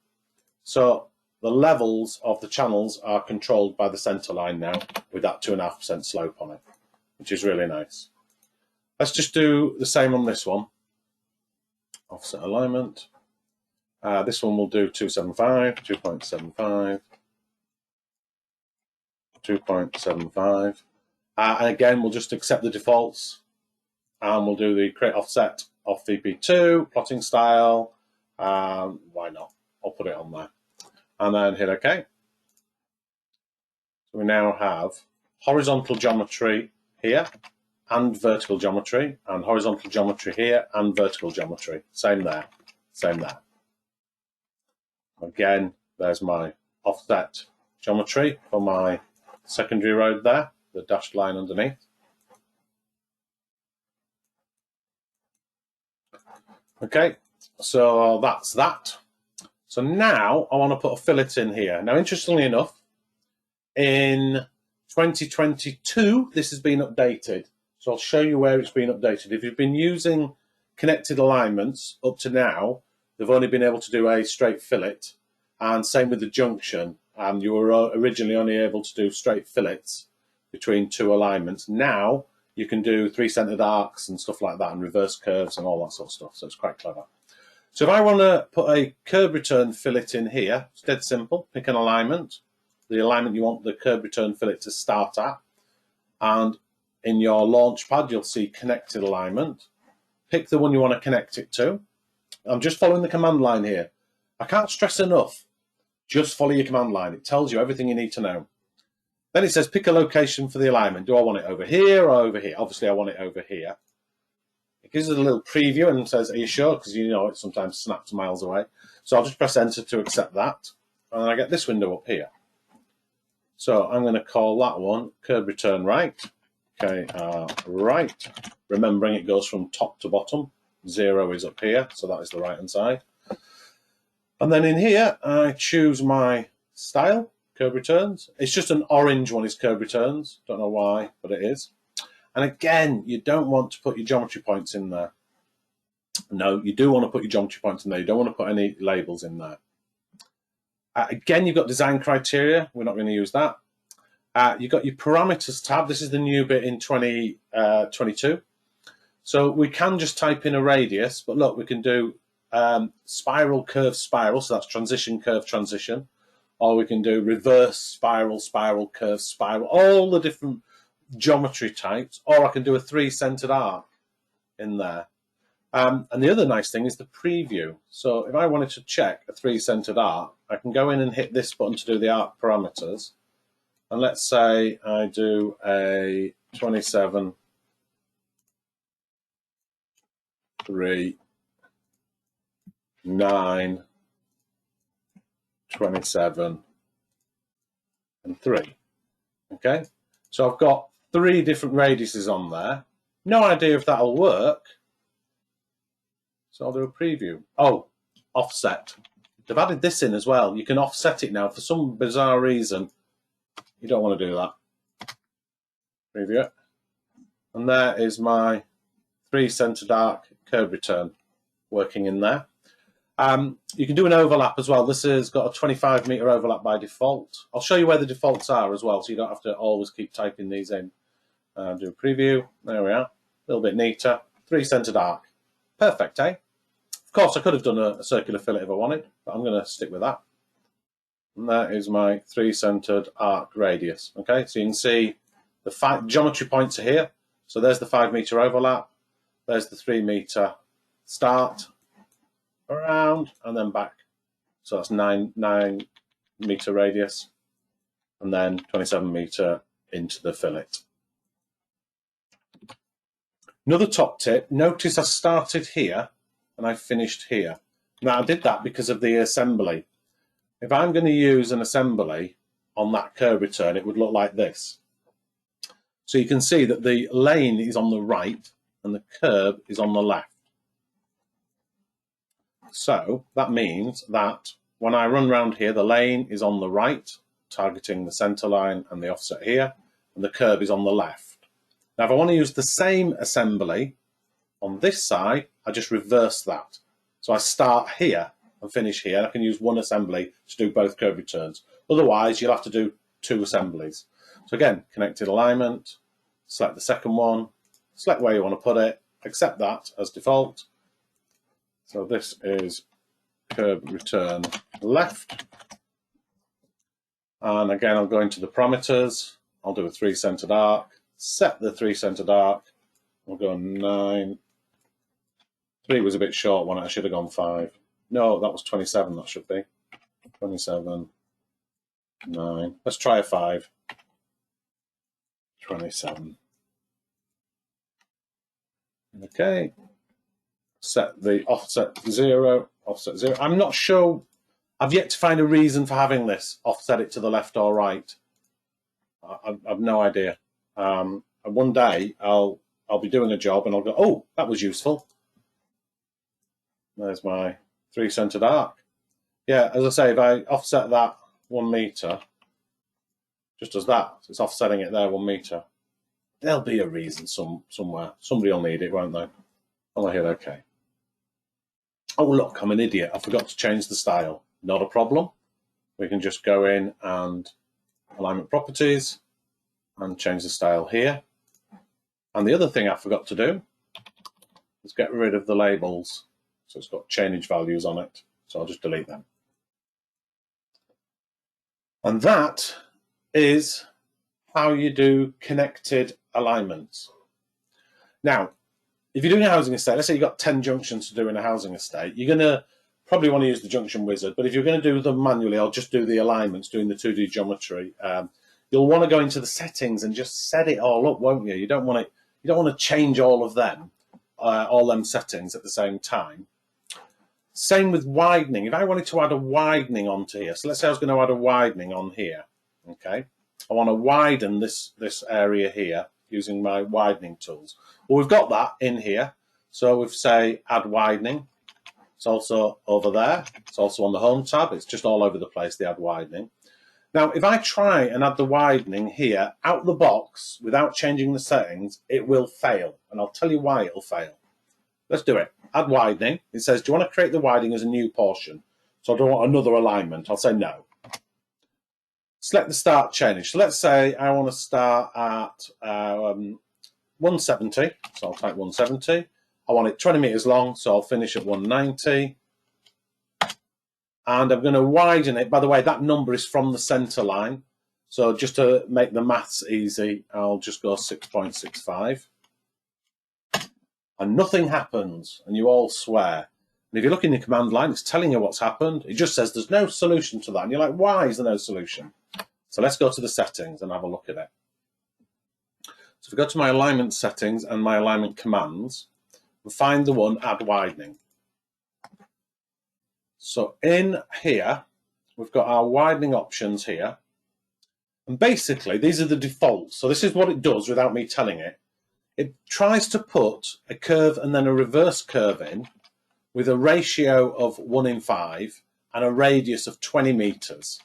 So the levels of the channels are controlled by the center line now with that 2.5% slope on it, which is really nice. Let's just do the same on this one. Offset alignment. This one will do 275, 2.75, 2.75. And again, we'll just accept the defaults, and we'll do the create offset of VP2, plotting style. Why not? I'll put it on there. And then hit OK. So we now have horizontal geometry here and vertical geometry, and horizontal geometry here and vertical geometry. Same there, same there. Again, there's my offset geometry for my secondary road there, the dashed line underneath. Okay, so that's that. So now I want to put a fillet in here. Now, interestingly enough, in 2022, this has been updated. So I'll show you where it's been updated. If you've been using connected alignments up to now, they've only been able to do a straight fillet. And same with the junction. You were originally only able to do straight fillets between two alignments. Now you can do 3-centered arcs and stuff like that, and reverse curves and all that sort of stuff. So it's quite clever. So if I want to put a curb return fillet in here, it's dead simple. Pick an alignment, the alignment you want the curb return fillet to start at. And in your launch pad, you'll see connected alignment. Pick the one you want to connect it to. I'm just following the command line here. I can't stress enough, just follow your command line. It tells you everything you need to know. Then it says pick a location for the alignment. Do I want it over here or over here? Obviously, I want it over here. It gives us a little preview and says, are you sure? Because you know it sometimes snaps miles away. So I'll just press enter to accept that. And then I get this window up here. So I'm going to call that one curb return right. Right. Remembering it goes from top to bottom. 0 is up here, so that is the right-hand side. And then in here, I choose my style, curb returns. It's just an orange one is curb returns. Don't know why, but it is. And again, you don't want to put your geometry points in there. No, you do want to put your geometry points in there. You don't want to put any labels in there. Again, you've got design criteria. We're not going to use that. You've got your parameters tab. This is the new bit in 2022. So we can just type in a radius, but look, we can do spiral, curve, spiral. So that's transition, curve, transition. Or we can do reverse, spiral, spiral, curve, spiral. All the different geometry types. Or I can do a 3-centered arc in there. And the other nice thing is the preview. So if I wanted to check a 3-centered arc, I can go in and hit this button to do the arc parameters. And let's say I do a 27, 3, 9, 27, and 3. Okay, so I've got 3 different radiuses on there. No idea if that'll work. So I'll do a preview. Oh, offset. They've added this in as well. You can offset it now. For some bizarre reason, you don't want to do that. Preview it. And there is my 3-centered arc curve return working in there. You can do an overlap as well. This has got a 25-meter overlap by default. I'll show you where the defaults are as well, so you don't have to always keep typing these in. Do a preview. There we are. A little bit neater. 3-centered arc. Perfect, eh? Of course, I could have done a circular fillet if I wanted, but I'm going to stick with that. And that is my 3-centered arc radius. Okay, so you can see the geometry points are here. So there's the 5-meter overlap. There's the 3-meter start, around, and then back So that's 9 meter radius, and then 27 meter into the fillet. Another top tip, notice I started here and I finished here. Now I did that because of the assembly. If I'm going to use an assembly on that curve return, it would look like this. So you can see that the lane is on the right and the curb is on the left. So that means that when I run round here, the lane is on the right, targeting the center line and the offset here, and the curb is on the left. Now, if I want to use the same assembly on this side, I just reverse that. So I start here and finish here. I can use one assembly to do both curve returns. Otherwise, you'll have to do 2 assemblies. So again, connected alignment, select the second one, select where you want to put it, accept that as default. So this is curve return left. And again, I'll go into the parameters. I'll do a 3-centered arc, set the 3-centered arc. I'll go 9. 3 was a bit short one, I should have gone 5. No, that was 27, that should be. 27, 9. Let's try a 5. 27. Okay. Set the offset 0, offset 0. I'm not sure, I've yet to find a reason for having this, offset it to the left or right. I've no idea. And one day I'll be doing a job and I'll go, oh, that was useful. There's my 3-centered arc. Yeah, as I say, if I offset that 1 meter, just as that, it's offsetting it there 1 meter. There'll be a reason somewhere. Somebody will need it, won't they? I'll hit OK. Oh, look, I'm an idiot. I forgot to change the style. Not a problem. We can just go in and alignment properties and change the style here. And the other thing I forgot to do is get rid of the labels. So it's got chainage values on it. So I'll just delete them. And that is how you do connected alignments. Now, if you're doing a housing estate, let's say you've got 10 junctions to do in a housing estate, you're going to probably want to use the junction wizard. But if you're going to do them manually, I'll just do the alignments, doing the 2D geometry. You'll want to go into the settings and just set it all up, won't you? You don't want to change all of them, all them settings at the same time. Same with widening. If I wanted to add a widening onto here, so let's say I was going to add a widening on here, okay? I want to widen this area here using my widening tools. Well, we've got that in here. So we've say add widening. It's also over there. It's also on the home tab. It's just all over the place, the add widening. Now, if I try and add the widening here out the box without changing the settings, it will fail. And I'll tell you why it'll fail. Let's do it. Add widening. It says, do you want to create the widening as a new portion? So I don't want another alignment. I'll say no. Select the start chainage. So let's say I want to start at 170. So I'll type 170. I want it 20 meters long, so I'll finish at 190. And I'm going to widen it. By the way, that number is from the center line. So just to make the maths easy, I'll just go 6.65. And nothing happens, and you all swear. And if you look in the command line, it's telling you what's happened. It just says there's no solution to that. And you're like, why is there no solution? So let's go to the settings and have a look at it. So if I go to my alignment settings and my alignment commands, we'll find the one add widening. So in here, we've got our widening options here. And basically, these are the defaults. So this is what it does without me telling it. It tries to put a curve and then a reverse curve in with a ratio of 1:5 and a radius of 20 meters.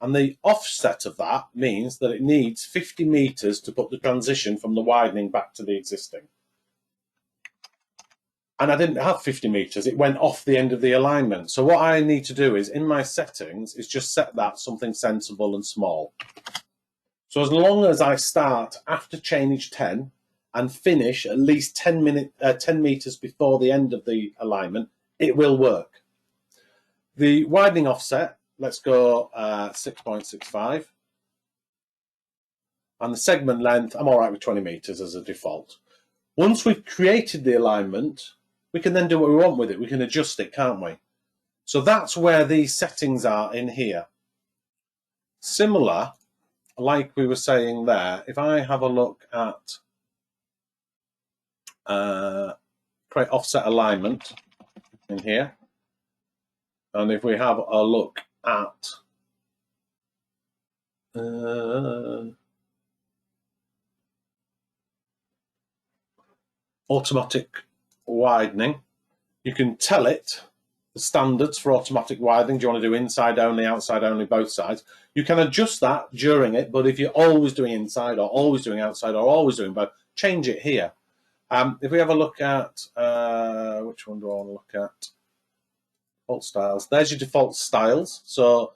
And the offset of that means that it needs 50 meters to put the transition from the widening back to the existing. And I didn't have 50 meters. It went off the end of the alignment. So what I need to do is, in my settings, is just set that something sensible and small. So as long as I start after chainage 10 and finish at least 10 meters before the end of the alignment, it will work. The widening offset, let's go 6.65. And the segment length, I'm all right with 20 meters as a default. Once we've created the alignment, we can then do what we want with it. We can adjust it, can't we? So that's where these settings are in here. Similar, like we were saying there, if I have a look at create offset alignment in here, and if we have a look at automatic widening, you can tell it the standards for automatic widening. Do you want to do inside only, outside only, both sides? You can adjust that during it, but if you're always doing inside or always doing outside or always doing both, change it here. If we have a look at, which one do I want to look at? Default styles. There's your default styles. So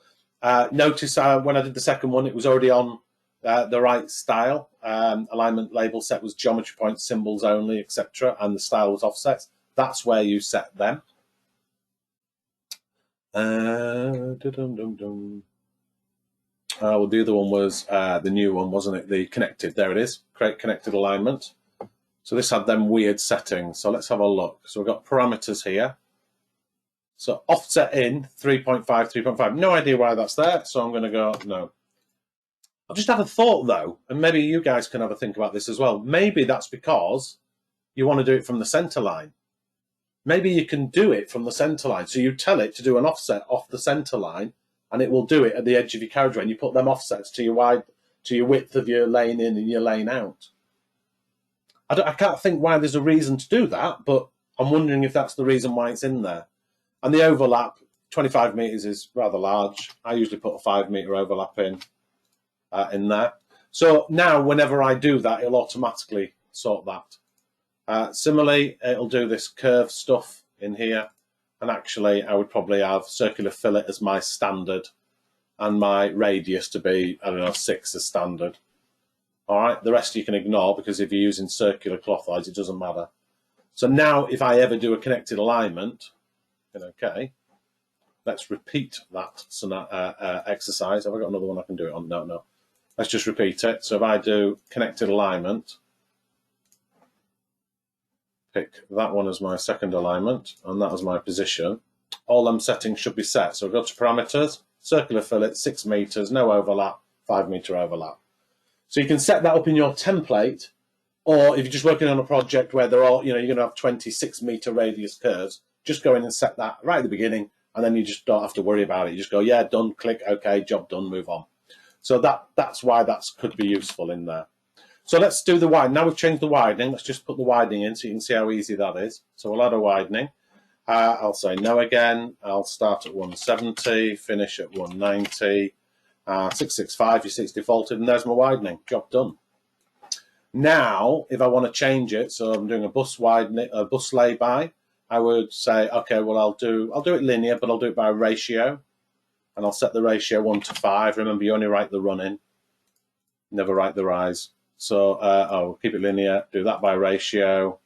notice when I did the second one, it was already on the right style. Alignment label set was geometry points, symbols only, etc. And the style was offsets. That's where you set them. Well, the other one was the new one, wasn't it? The connected. There it is. Create connected alignment. So this had them weird settings. So let's have a look. So we've got parameters here. So offset in 3.5, 3.5. No idea why that's there. So I'm going to go no. I've just had a thought though, and maybe you guys can have a think about this as well. Maybe that's because you want to do it from the center line. Maybe you can do it from the center line. So you tell it to do an offset off the center line, and it will do it at the edge of your carriageway. And you put them offsets to your width of your lane in and your lane out. I can't think why there's a reason to do that, but I'm wondering if that's the reason why it's in there. And the overlap, 25 meters is rather large. I usually put a 5 meter overlap in there. So now whenever I do that, it'll automatically sort that. Similarly, it'll do this curve stuff in here. And actually, I would probably have circular fillet as my standard and my radius to be, I don't know, 6 as standard. All right, the rest you can ignore because if you're using circular clothwise, it doesn't matter. So now if I ever do a connected alignment, okay, let's repeat that exercise. Have I got another one I can do it on? No. Let's just repeat it. So if I do connected alignment, pick that one as my second alignment and that as my position, all them settings should be set. So go to parameters, circular fillet, 6 meters, no overlap, 5 meter overlap. So you can set that up in your template, or if you're just working on a project where they're all, you're going to have 26 meter radius curves, just go in and set that right at the beginning, and then you just don't have to worry about it. You just go, yeah, done, click, okay, job done, move on. So that's why that could be useful in there. So let's do the widening. Now we've changed the widening, let's just put the widening in so you can see how easy that is. So we'll add a widening. I'll say no again. I'll start at 170, finish at 190. 665, you see it's defaulted, and there's my widening. Job done. Now, if I want to change it, so I'm doing a bus widening, a bus lay-by, I would say, okay, well I'll do it linear, but I'll do it by ratio, and I'll set the ratio 1:5. Remember, you only write the run-in, never write the rise. So I'll keep it linear, do that by ratio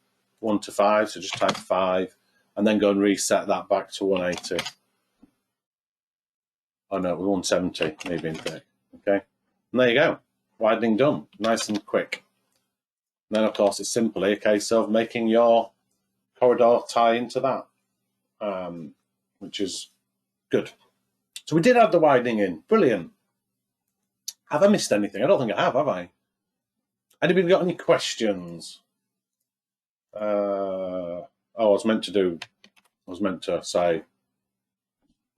1:5, so just type 5, and then go and reset that back to 180. Oh no, 170, maybe incorrect. Okay, and there you go, widening done, nice and quick. And then of course it's simply a case of making your corridor tie into that, which is good. So we did have the widening in, brilliant. Have I missed anything? I don't think I have I? Anybody got any questions? I was meant to say,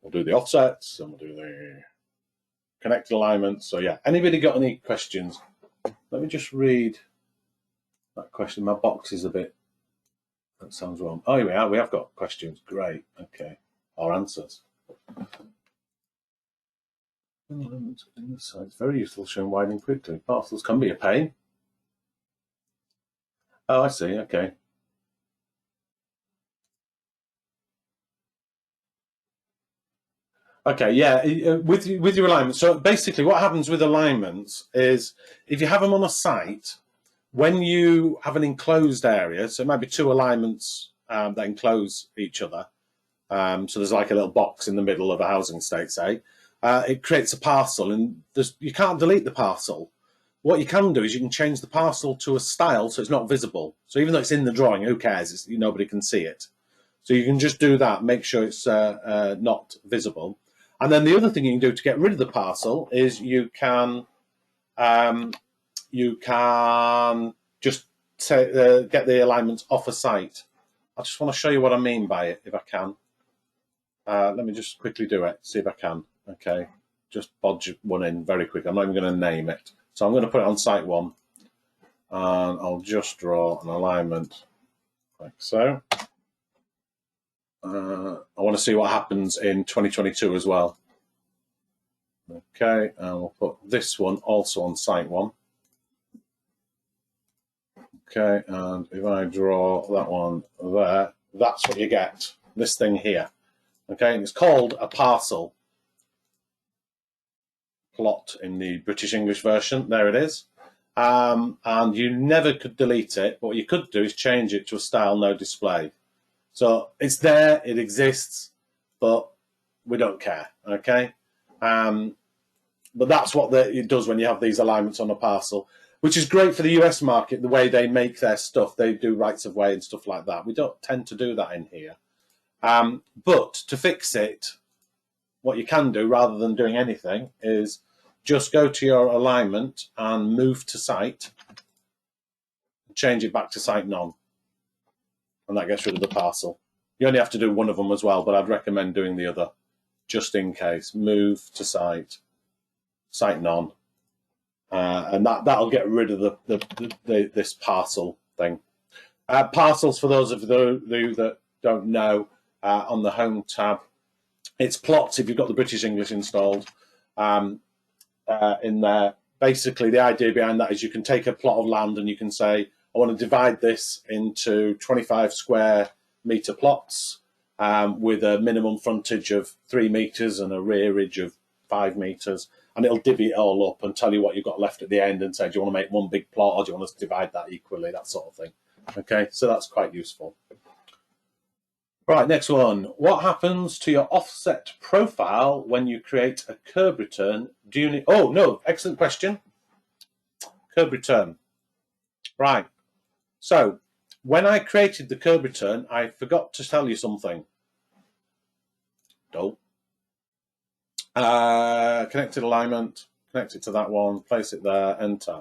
we'll do the offsets and we'll do the connected alignments. So yeah, anybody got any questions? Let me just read that question. My box is a bit, that sounds wrong. Oh, here we have got questions. Great. Okay. Our answers. It's very useful showing widening quickly. Parcels can be a pain. Oh, I see. Okay. Okay, yeah, with your alignment. So basically what happens with alignments is if you have them on a site, when you have an enclosed area, so it might be 2 alignments that enclose each other, so there's like a little box in the middle of a housing estate, say, it creates a parcel, and you can't delete the parcel. What you can do is you can change the parcel to a style so it's not visible. So even though it's in the drawing, who cares? Nobody can see it. So you can just do that, make sure it's not visible. And then the other thing you can do to get rid of the parcel is you can just get the alignments off a site. I just want to show you what I mean by it, if I can. Let me just quickly do it, see if I can. Okay, just bodge one in very quick. I'm not even going to name it. So I'm going to put it on site 1. And I'll just draw an alignment like so. I want to see what happens in 2022 as well. Okay, and we'll put this one also on site 1. Okay, and if I draw that one there, that's what you get, this thing here. Okay, and it's called a parcel plot in the British English version. There it is. And you never could delete it. What you could do is change it to a style no display. So it's there, it exists, but we don't care, okay? But that's what it does when you have these alignments on a parcel, which is great for the US market, the way they make their stuff. They do rights of way and stuff like that. We don't tend to do that in here. But to fix it, what you can do, rather than doing anything, is just go to your alignment and move to site, change it back to site none, and that gets rid of the parcel. You only have to do one of them as well, but I'd recommend doing the other, just in case. Move to site none, and that'll get rid of this parcel thing. Parcels, for those of you that don't know, on the Home tab, it's plots if you've got the British English installed. In there, basically the idea behind that is you can take a plot of land and you can say, I want to divide this into 25 square metre plots with a minimum frontage of 3 metres and a rearage of 5 metres, and it'll divvy it all up and tell you what you've got left at the end and say, do you want to make one big plot or do you want to divide that equally, that sort of thing. Okay, so that's quite useful. Right, next one. What happens to your offset profile when you create a curb return? Do you need... Oh, no, excellent question. Curb return. Right. So, when I created the curb return, I forgot to tell you something. Don't. Connected alignment, connect it to that one, place it there, enter.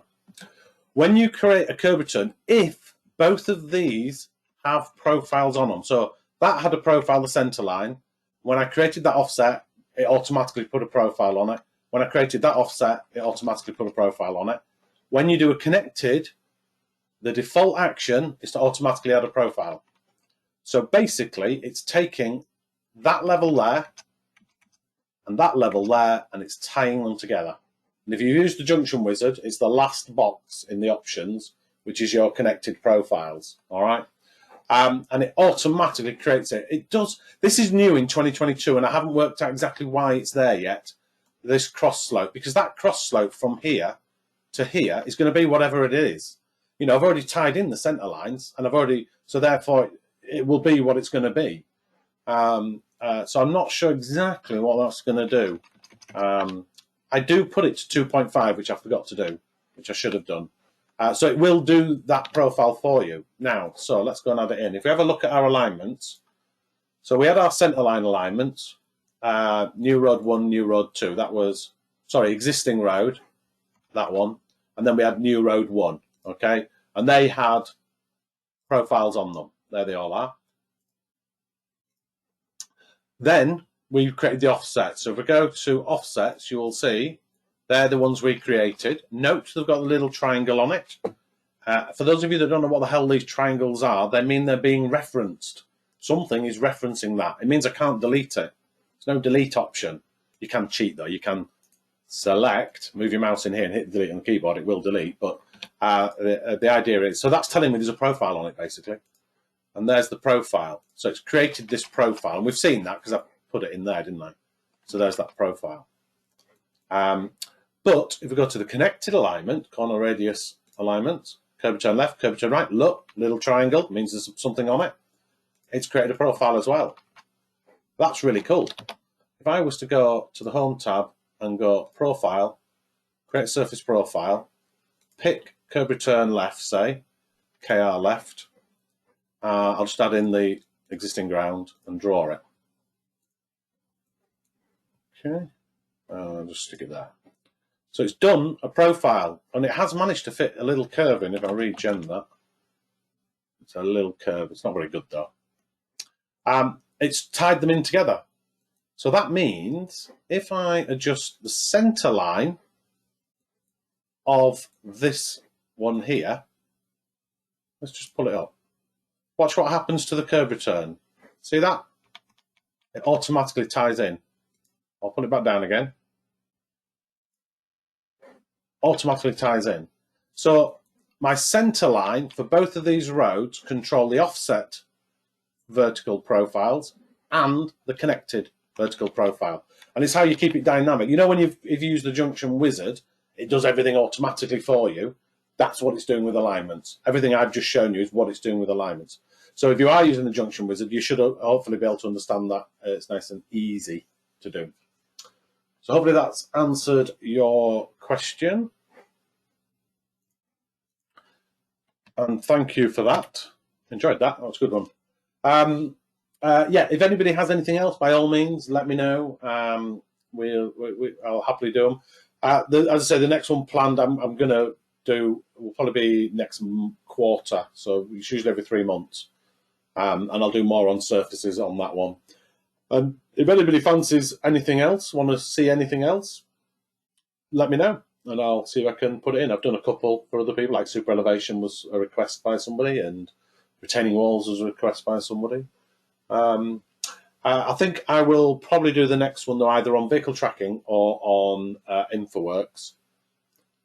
When you create a curb return, if both of these have profiles on them, so that had a profile, the center line. When I created that offset, it automatically put a profile on it. When I created that offset, it automatically put a profile on it. When you do a connected, the default action is to automatically add a profile. So basically, it's taking that level there and that level there, and it's tying them together. And if you use the junction wizard, it's the last box in the options, which is your connected profiles. All right. And it automatically creates it. It does. This is new in 2022, and I haven't worked out exactly why it's there yet, this cross slope, because that cross slope from here to here is going to be whatever it is. You know, I've already tied in the center lines, and so therefore it will be what it's going to be. So I'm not sure exactly what that's going to do. I do put it to 2.5, which I forgot to do, which I should have done. So it will do that profile for you. Now, so let's go and add it in. If we have a look at our alignments, so we had our center line alignments, new road 1, new road 2. That was, sorry, existing road, that one. And then we had new road 1, okay? And they had profiles on them. There they all are. Then we created the offsets. So if we go to offsets, you will see they're the ones we created. Note they've got a little triangle on it. For those of you that don't know what the hell these triangles are, they mean they're being referenced. Something is referencing that. It means I can't delete it. There's no delete option. You can cheat though. You can select, move your mouse in here and hit delete on the keyboard. It will delete. But the idea is, so that's telling me there's a profile on it basically. And there's the profile. So it's created this profile. And we've seen that because I put it in there, didn't I? So there's that profile. But if we go to the connected alignment, corner radius alignment, curve return left, curve return right, look, little triangle, means there's something on it. It's created a profile as well. That's really cool. If I was to go to the Home tab and go Profile, create surface profile, pick curve return left, say, KR left, I'll just add in the existing ground, and draw it. Okay, I'll just stick it there. So it's done a profile, and it has managed to fit a little curve in. If I regen that, it's a little curve. It's not very good though. It's tied them in together. So that means if I adjust the center line of this one here, let's just pull it up. Watch what happens to the curve return. See that? It automatically ties in. I'll put it back down again. Automatically ties in. So my center line for both of these roads control the offset vertical profiles and the connected vertical profile. And it's how you keep it dynamic. You know, when if you use the junction wizard, it does everything automatically for you. That's what it's doing with alignments. Everything I've just shown you is what it's doing with alignments. So if you are using the junction wizard, you should hopefully be able to understand that. It's nice and easy to do. So hopefully that's answered your question. And thank you for that. Enjoyed that. That was a good one. Yeah, if anybody has anything else, by all means, let me know. I'll happily do them. As I say, the next one planned, I'm going to do, will probably be next quarter. So it's usually every 3 months. And I'll do more on surfaces on that one. If anybody fancies anything else, want to see anything else, let me know. And I'll see if I can put it in. I've done a couple for other people, like super elevation was a request by somebody, and retaining walls was a request by somebody. I think I will probably do the next one, though, either on vehicle tracking or on InfoWorks,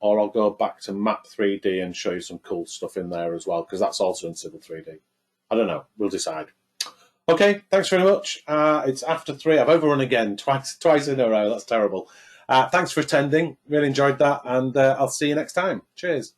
or I'll go back to Map 3D and show you some cool stuff in there as well, because that's also in Civil 3D. I don't know. We'll decide. Okay, thanks very much. It's after 3. I've overrun again, twice in a row. That's terrible. Thanks for attending. Really enjoyed that, and I'll see you next time. Cheers.